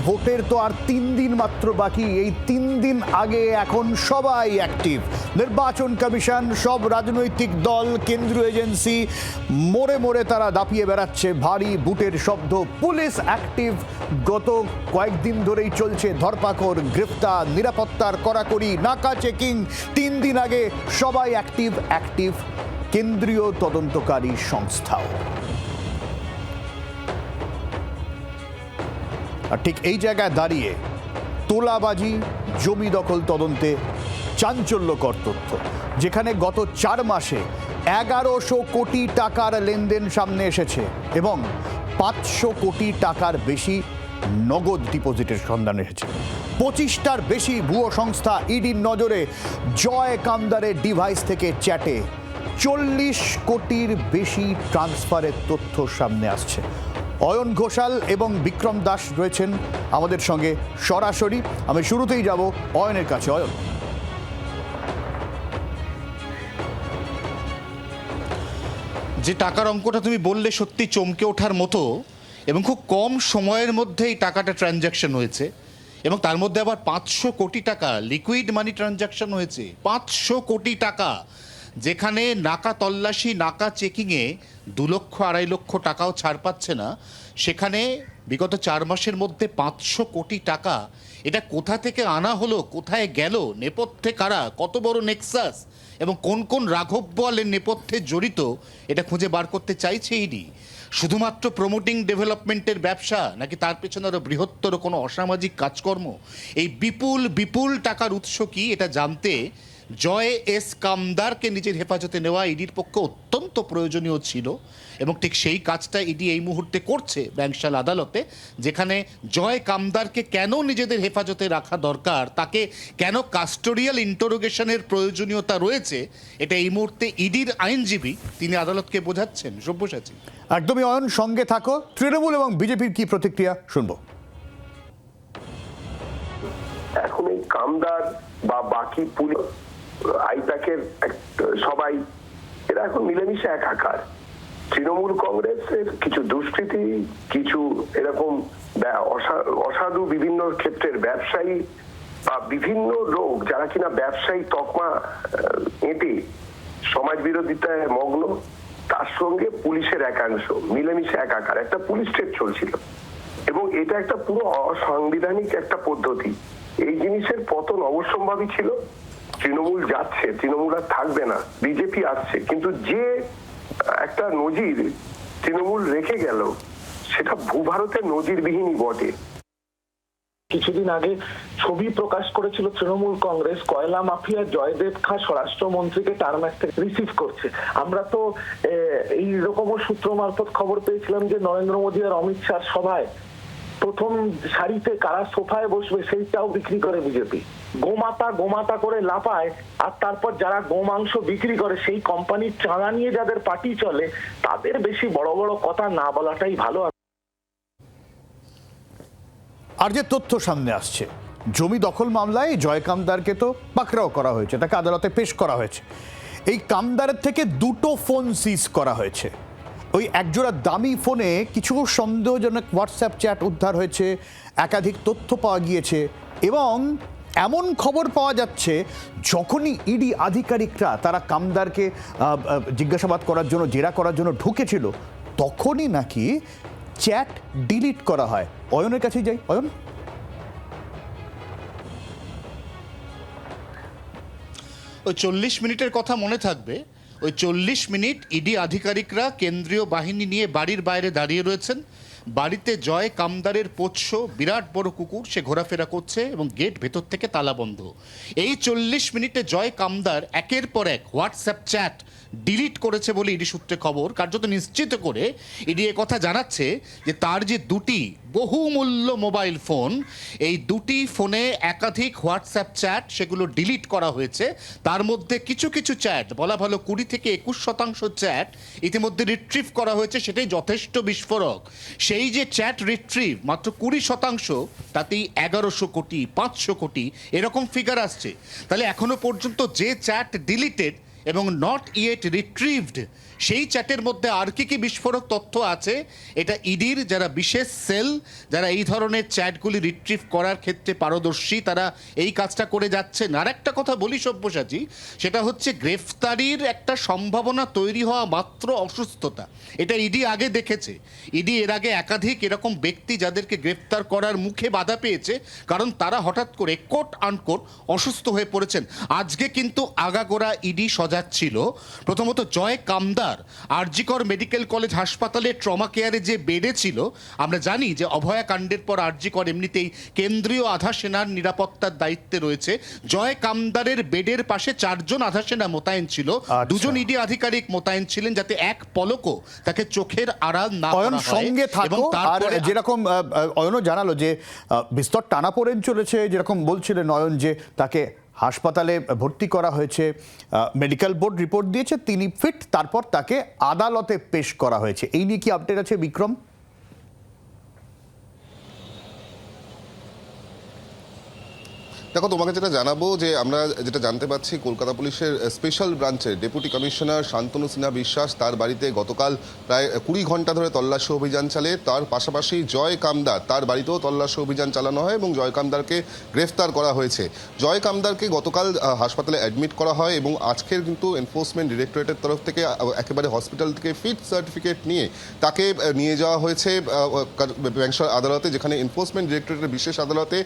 ভোটের তো আর 3 দিন মাত্র বাকি। এই 3 দিন আগে এখন সবাই অ্যাক্টিভ। নির্বাচন কমিশন, সব রাজনৈতিক দল, কেন্দ্রীয় এজেন্সি, মোড়ে মোড়ে তারা দাপিয়ে বেড়াচ্ছে। ভারী বুটের শব্দ, পুলিশ অ্যাক্টিভ। গত কয়েকদিন ধরেই চলছে ধরপাকড়, গ্রেফতার, নিরাপত্তার কড়াকড়ি, নাকা চেকিং। 3 দিন আগে সবাই অ্যাক্টিভ কেন্দ্রীয় তদন্তকারী সংস্থাও। আর ঠিক এই জায়গায় দাঁড়িয়ে তোলাবাজি, জমি দখল তদন্তে চাঞ্চল্যকর তথ্য, যেখানে গত 4 মাসে 1100 কোটি টাকার লেনদেন সামনে এসেছে এবং 500 কোটি টাকার বেশি নগদ ডিপোজিটের সন্ধান এসেছে। 25টার বেশি ভুয়ো সংস্থা ইডির নজরে। জয় কামদারের ডিভাইস থেকে চ্যাটে 40 কোটির বেশি ট্রান্সফারের তথ্য সামনে আসছে। অয়ন ঘোষাল এবং বিক্রম দাস রয়েছেন আমাদের সঙ্গে সরাসরি। আমি শুরুতেই যাব অয়নের কাছে। অয়ন, যে টাকার অঙ্কটা তুমি বললে সত্যি চমকে ওঠার মতো, এবং খুব কম সময়ের মধ্যে এই টাকাটা ট্রানজ্যাকশন হয়েছে, এবং তার মধ্যে আবার 500 কোটি টাকা লিকুইড মানি ট্রানজ্যাকশন হয়েছে। 500 কোটি টাকা, যেখানে নাকা তল্লাশি, নাকা চেকিংয়ে 2 লক্ষ 2.5 লক্ষ টাকাও ছাড় পাচ্ছে না, সেখানে বিগত 4 মাসের মধ্যে 500 কোটি টাকা। এটা কোথা থেকে আনা হলো, কোথায় গেল, নেপথ্যে কারা, কত বড় নেক্সাস এবং কোন কোন রাঘব বোয়ালের নেপথ্যে জড়িত, এটা খুঁজে বার করতে চাইছে ইডি। শুধুমাত্র প্রমোটিং ডেভেলপমেন্টের ব্যবসা, নাকি তার পেছনে আরও বৃহত্তর কোনো অসামাজিক কাজকর্ম? এই বিপুল বিপুল টাকার উৎস কি, এটা জানতে জয় এস কামদারকে নিজের হেফাজতে নেওয়া ইডির পক্ষে অত্যন্ত প্রয়োজনীয় ছিল, এবং ঠিক সেই কাজটা ইডি এই মুহূর্তে করছে ব্যাংশাল আদালতে, যেখানে জয় কামদারকে কেন নিজেদের হেফাজতে রাখা দরকার, তাকে কেন কাস্টোডিয়াল ইন্টারোগেশনের প্রয়োজনীয়তা রয়েছে, এটা এই মুহূর্তে ইডির আইনজীবী তিনি আদালতকে বোঝাচ্ছেন। সব্যসাচী, একদমই অয়ন, সঙ্গে থাকো। তৃণমূল এবং বিজেপির কি প্রতিক্রিয়া শুনবো। এখন এই কামদার বা বাকি পুলিশ, আইপ্যাকের সবাই এরা এখন মিলেমিশে একাকার। তৃণমূল কংগ্রেসের কিছু দুষ্কৃতী, কিছু এরকম অসাধু বিভিন্ন ক্ষেত্রের ব্যবসায়ী বা বিভিন্ন লোক যারা কিনা ব্যবসায়ী তকমা এঁটে সমাজ বিরোধিতায় মগ্ন, তার সঙ্গে পুলিশের একাংশ মিলেমিশে একাকার একটা পুলিশ স্টেট চলছিল, এবং এটা একটা পুরো অসাংবিধানিক একটা পদ্ধতি। এই জিনিসের পতন অবশ্যম্ভাবী ছিল। তৃণমূল যাচ্ছে, তৃণমূল আর থাকবে না, বিজেপি আসছে, কিন্তু যে একটা নজির তৃণমূল রেখে গেল সেটা ভূভারতের নজিরবিহীনই বটে। কিছুদিন আগে ছবি প্রকাশ করেছিল তৃণমূল কংগ্রেস, কয়লা মাফিয়া জয়দেব খাঁ স্বরাষ্ট্রমন্ত্রীকে টার্মাক থেকে রিসিভ করছে। আমরা তো এই রকমও সূত্র মারফত খবর পেয়েছিলাম যে নরেন্দ্র মোদী আর অমিত শাহ সভায় প্রথম সারিতে কারা সোফায় বসবে সেইটাও বিক্রি করে বিজেপি। গোমাতা করে লাপায়, আর তারপর যারা গোমাংস বিক্রি করে সেই কোম্পানির চাঁদা নিয়ে যাদের পার্টি চলে, তাদের বেশি বড় বড় কথা না বলাটাই ভালো। আর যে তথ্য সামনে আসছে, জমি দখল মামলায় জয় কামদারকে তো পাকড়াও করা হয়েছে, তাকে আদালতে পেশ করা হয়েছে। এই কামদারের থেকে 2টো ফোন সিজ করা হয়েছে। ওই একজোড়া দামি ফোনে কিছু সন্দেহজনক হোয়াটসঅ্যাপ চ্যাট উদ্ধার হয়েছে, একাধিক তথ্য পাওয়া গিয়েছে, এবং এমন খবর পাওয়া যাচ্ছে যখনই ইডি আধিকারিকরা তারা কামদারকে জিজ্ঞাসাবাদ করার জন্য, জেরা করার জন্য ঢুকেছিল, তখনই নাকি চ্যাট ডিলিট করা হয়। অয়নের কাছেই যাই। অয়ন, ওই 40 মিনিটের কথা মনে থাকবে। ওই 40 মিনিট ইডি আধিকারিকরা কেন্দ্রীয় বাহিনী নিয়ে বাড়ির বাইরে দাঁড়িয়ে রয়েছেন। বাড়িতে জয় কামদারের পোষ্য বিরাট বড় কুকুর, সে ঘোরাফেরা করছে এবং গেট ভেতর থেকে তালা বন্ধ। এই 40 মিনিটে জয় কামদার একের পর এক হোয়াটসঅ্যাপ চ্যাট ডিলিট করেছে বলে ইডি সূত্রে খবর। কার্যত নিশ্চিত করে ইডি কথা জানাচ্ছে যে তার যে 2টি বহুমূল্য মোবাইল ফোন, এই 2টি ফোনে একাধিক হোয়াটসঅ্যাপ চ্যাট, সেগুলো ডিলিট করা হয়েছে। তার মধ্যে কিছু কিছু চ্যাট, বলা ভালো 20 থেকে 21% চ্যাট ইতিমধ্যে রিট্রিভ করা হয়েছে, সেটাই যথেষ্ট বিস্ফোরক। সেই যে চ্যাট রিট্রিভ মাত্র 20%, তাতেই 1100 কোটি 500 কোটি এরকম ফিগার আসছে। তাহলে এখনো পর্যন্ত যে চ্যাট ডিলিটেড এবং নট ইয়েট রিট্রিভড, সেই চ্যাটের মধ্যে আর কি বিস্ফোরক তথ্য আছে, এটা ইডির যারা বিশেষ সেল, যারা এই ধরনের চ্যাটগুলি রিট্রিভ করার ক্ষেত্রে পারদর্শী, তারা এই কাজটা করে যাচ্ছেন। আর একটা কথা বলি সব্যসাচী, সেটা হচ্ছে গ্রেফতারির একটা সম্ভাবনা তৈরি হওয়া মাত্র অসুস্থতা। এটা ইডি আগে দেখেছে। ইডি এর আগে একাধিক এরকম ব্যক্তি যাদেরকে গ্রেফতার করার মুখে বাধা পেয়েছে, কারণ তারা হঠাৎ করে কোট আনকোট অসুস্থ হয়ে পড়েছেন। আজকে কিন্তু আগাগোড়া ইডি সজাগ ছিল। প্রথমত জয় কামদার আরজিকর মেডিকেল কলেজ হাসপাতালে ট্রমা কেয়ারে যে বেডে ছিল, আমরা জানি যে অভয়া কাণ্ডের পর আরজিকর এমনিতেই কেন্দ্রীয় আধা সেনার নিরাপত্তার দায়িত্বে রয়েছে। জয় কামদারের বেডের পাশে 4 জন আধা সেনা মোতায়েন ছিল, 2 জন ইডি আধিকারিক মোতায়েন ছিলেন, যাতে এক পলকও তাকে চোখের আড়াল না অয়ন করা হয়। সঙ্গে থাকো। এবং আর তারপরে যেরকম অয়নও জানালো যে বিস্তর টানাপোড়েন চলেছে, যেরকম বলছিলেন অয়ন যে তাকে হাসপাতালে ভর্তি করা হয়েছে, মেডিকেল বোর্ড রিপোর্ট দিয়েছে তিনি ফিট, তারপর তাকে আদালতে পেশ করা হয়েছে। এই নিয়ে কি আপডেট আছে বিক্রম? দেখো, তোমাকে যেটা জানাবো যে আমরা যেটা জানতে পাচ্ছি, কলকাতা পুলিশের স্পেশাল ব্রাঞ্চের ডেপুটি কমিশনার শান্তনু সিনহা বিশ্বাস, তার বাড়িতে গতকাল প্রায় 20 ঘন্টা ধরে তল্লাশি অভিযান চালে। তার পাশাপাশি জয় কামদার, তার বাড়িতেও তল্লাশি অভিযান চালানো হয় এবং জয় কামদারকে গ্রেফতার করা হয়েছে। জয় কামদারকে গতকাল হাসপাতালে অ্যাডমিট করা হয় এবং আজকের কিন্তু এনফোর্সমেন্ট ডিরেক্টরেটের তরফ থেকে একেবারে হসপিটাল থেকে ফিট সার্টিফিকেট নিয়ে তাকে নিয়ে যাওয়া হয়েছে ব্যাঙ্কশাল আদালতে, যেখানে এনফোর্সমেন্ট ডিরেক্টরেটের বিশেষ আদালতে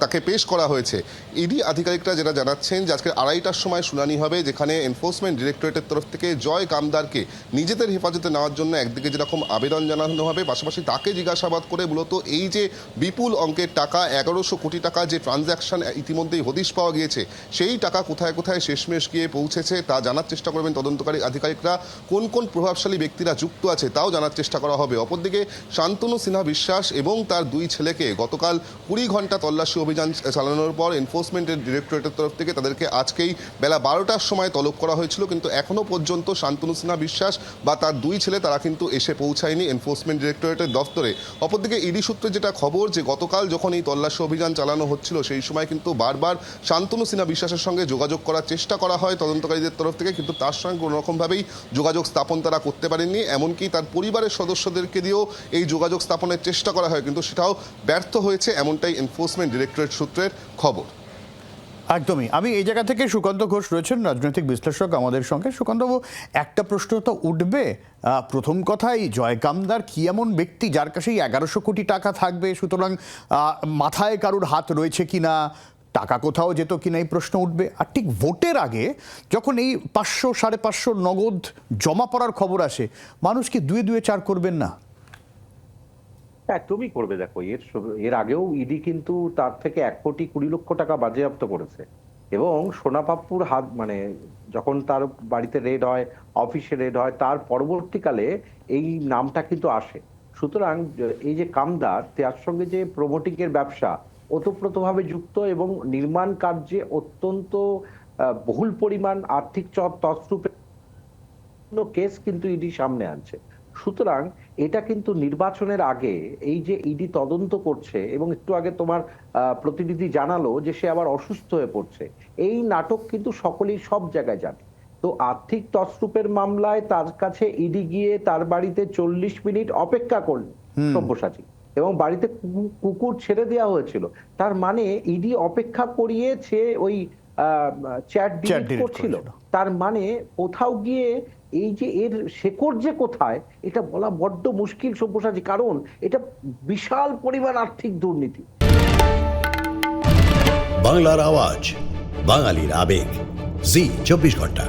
তাকে পেশ করা হয়েছে। ইডি আধিকারিকরা যেটা জানাচ্ছেন যে আজকে 2:30টার সময় শুনানি হবে, যেখানে এনফোর্সমেন্ট ডিরেক্টরেটের তরফ থেকে জয় কামদারকে নিজেদের হেফাজতে নেওয়ার জন্য একদিকে যেরকম আবেদন জানানো হবে, পাশাপাশি তাকে জিজ্ঞাসাবাদ করে মূলত এই যে বিপুল অঙ্কের টাকা, 1100 কোটি টাকা যে ট্রানজ্যাকশন ইতিমধ্যেই হদিশ পাওয়া গিয়েছে, সেই টাকা কোথায় কোথায় শেষমেশ গিয়ে পৌঁছেছে তা জানার চেষ্টা করবেন তদন্তকারী আধিকারিকরা। কোন কোন প্রভাবশালী ব্যক্তিরা যুক্ত আছে তাও জানার চেষ্টা করা হবে। অপরদিকে শান্তনু সিনহা বিশ্বাস এবং তার 2 ছেলেকে গতকাল 20 ঘন্টা তল্লাশি অভিযান চালানোর পর এনফোর্সমেন্টের ডিরেক্টরেটের তরফ থেকে তাদেরকে আজকেই বেলা 12টার সময় তলব করা হয়েছিল, কিন্তু এখনও পর্যন্ত শান্তনু সিনহা বিশ্বাস বা তার 2 ছেলে তারা কিন্তু এসে পৌঁছায়নি এনফোর্সমেন্ট ডিরেক্টরেটের দফতরে। অপরদিকে ইডি সূত্রে যেটা খবর যে গতকাল যখন এই তল্লাশি অভিযান চালানো হচ্ছিল, সেই সময় কিন্তু বারবার শান্তনু সিনহা বিশ্বাসের সঙ্গে যোগাযোগ করার চেষ্টা করা হয় তদন্তকারীদের তরফ থেকে, কিন্তু তার সঙ্গে কোনোরকমভাবেই যোগাযোগ স্থাপন তারা করতে পারেননি। এমনকি তার পরিবারের সদস্যদেরকে দিয়েও এই যোগাযোগ স্থাপনের চেষ্টা করা হয়, কিন্তু সেটাও ব্যর্থ হয়েছে, এমনটাই এনফোর্সমেন্ট ডিরেক্টরেট সূত্রের খবর। একদমই। আমি এই জায়গা থেকে সুকান্ত ঘোষ রয়েছেন, রাজনৈতিক বিশ্লেষক আমাদের সঙ্গে। সুকান্তবাবু, একটা প্রশ্ন তো উঠবে। প্রথম কথাই, জয় কামদার কি এমন ব্যক্তি যার কাছেই 1100 কোটি টাকা থাকবে? সুতরাং মাথায় কারুর হাত রয়েছে কিনা, টাকা কোথাও যেত কিনা, এই প্রশ্ন উঠবে। আর ঠিক ভোটের আগে যখন এই 500 550 নগদ জমা পড়ার খবর আসে, মানুষ কি 2-2 4 করবেন না? একদমই করবে। দেখো, এর আগেও ইডি কিন্তু তার থেকে 1,20,00,000 টাকা বাজেয়াপ্ত করেছে এবং সোনাপাপ্পুর হাত, মানে যখন তার বাড়িতে রেড হয়, অফিসে রেড হয়, তার পরবর্তীকালে এই নামটা কিন্তু আসে। সুতরাং এই যে কামদার, তার সঙ্গে যে প্রমোটিং এর ব্যবসা ওতপ্রোতভাবে যুক্ত এবং নির্মাণ কার্যে অত্যন্ত বহুল পরিমাণ আর্থিক তছরূপের কেস কিন্তু ইডি সামনে আনছে। সুতরাং এটা কিন্তু নির্বাচনের আগে এই যে ইডি তদন্ত করছে, এবং একটু আগে তোমার প্রতিনিধি জানালো যে সে আবার অসুস্থ হয়ে পড়ছে, এই নাটক কিন্তু সকলেই সব জায়গায় জানে। তো আর্থিক তছরূপের মামলায় তার কাছে ইডি গিয়ে তার বাড়িতে 40 মিনিট অপেক্ষা করল সব্যসাচী, এবং বাড়িতে কুকুর ছেড়ে দেওয়া হয়েছিল। তার মানে ইডি অপেক্ষা করিয়ে সে ওই চ্যাট ডিলিট করছিল। তার মানে কোথাও গিয়ে এই যে এর শেকড় যে কোথায়, এটা বলা বড্ড মুশকিল সব্যসাচী, কারণ এটা বিশাল পরিমাণ আর্থিক দুর্নীতি। বাংলার আওয়াজ, বাঙালির আবেগ, জি 24 ঘন্টা।